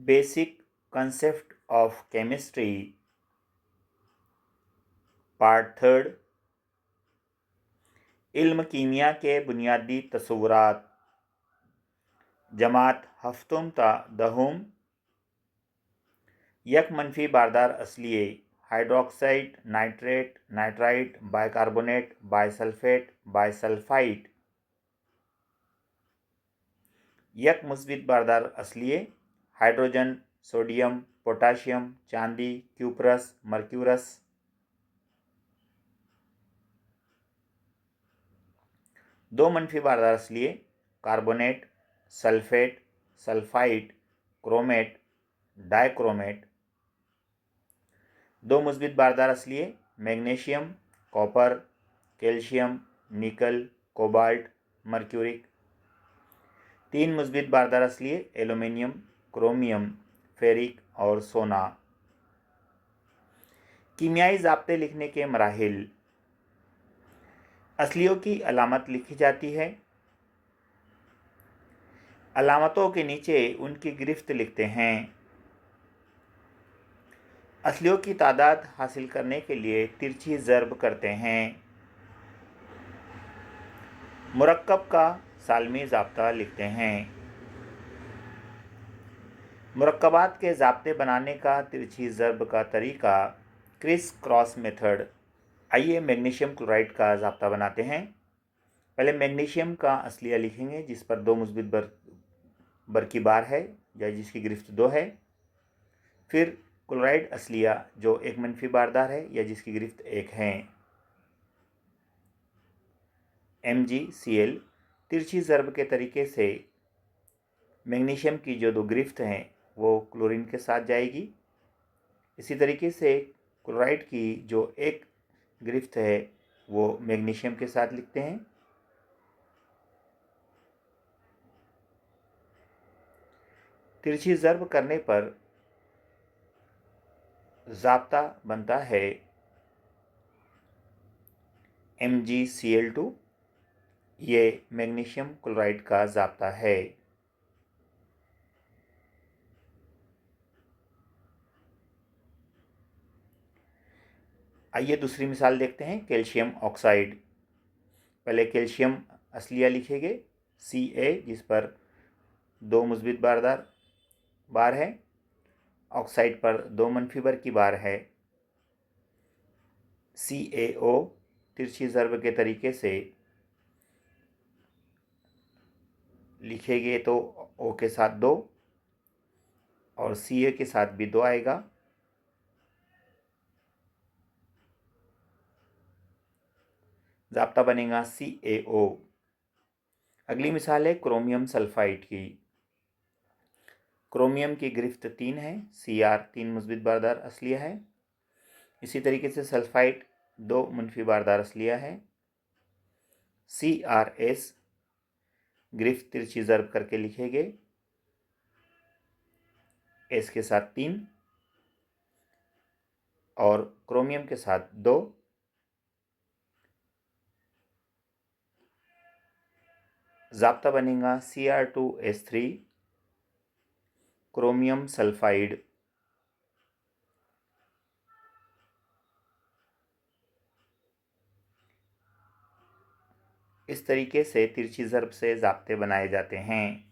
Basic concept of chemistry part third. इल्म कीमिया के बुनियादी तसव्वुरात। जमात हफ्तुम ता दहुम। यक मनफी बारदार असलिए hydroxide, nitrate, nitrite, bicarbonate, bisulphate, bisulphide. यक मुस्बित बारदार असलिए हाइड्रोजन, सोडियम, पोटाशियम, चांदी, क्यूप्रस, मर्क्यूरस। दो मनफी बारदार असलिए carbonate, sulphate, sulphide, chromate, dichromate. दो मुस्बित बारदार असलिए magnesium, copper, calcium, nickel, cobalt, mercuric. तीन मुस्बित बारदार असलिए एल्यूमिनियम, क्रोमियम, फेरिक और सोना। कीमियाई ज़ाब्ते लिखने के मराहिल। असलियों की अलामत लिखी जाती है। अलामतों के नीचे उनकी गिरफ्त लिखते हैं। असलियों की तादाद हासिल करने के लिए तिरछी ज़र्ब करते हैं। मुरक्कब का सालमी ज़ाब्ता लिखते हैं। मुरक्कबात के ज़ाब्ते बनाने का तिरछी ज़र्ब का तरीका क्रिस क्रॉस मेथड। आइए मैग्नीशियम क्लोराइड का ज़ाब्ता बनाते हैं। पहले मैग्नीशियम का असलिया लिखेंगे जिस पर दो मुस्बित बर की बार है या जिसकी गिरफ्त दो है। फिर क्लोराइड असलिया जो एक मनफी बारदार है या जिसकी गिरफ्त एक है। MgCl तिरछी ज़र्ब के तरीके से मैग्नीशियम की जो दो गिरफ्त हैं वो क्लोरीन के साथ जाएगी। इसी तरीके से क्लोराइड की जो एक गिरफ्त है वो मैग्नीशियम के साथ लिखते हैं। तिरछी ज़र्ब करने पर ज़ाब्ता बनता है MgCl2। ये मैग्नीशियम क्लोराइड का ज़ाब्ता है। आइए दूसरी मिसाल देखते हैं, कैल्शियम ऑक्साइड। पहले कैल्शियम असलिया लिखेंगे Ca जिस पर दो मुस्बित बारदार बार है, ऑक्साइड पर दो मनफी बर की बार है। CaO तिरछी ज़र्ब के तरीके से लिखेंगे तो O के साथ दो और Ca के साथ भी दो आएगा। ज़ाब्ता बनेगा CaO। अगली मिसाल है क्रोमियम सल्फाइड की। क्रोमियम की गिरफ्त 3 है, Cr 3 मुस्बित बारदार असलिया है। इसी तरीके से सल्फाइड दो मुनफी बारदार असलिया है। Crs गिरफ्त तिरछी ज़र्ब करके लिखेंगे S के साथ 3 और क्रोमियम के साथ 2। ज़ाब्ता बनेगा Cr2S3 क्रोमियम सल्फाइड। इस तरीके से तिरछी ज़र्ब से ज़ाब्ते बनाए जाते हैं।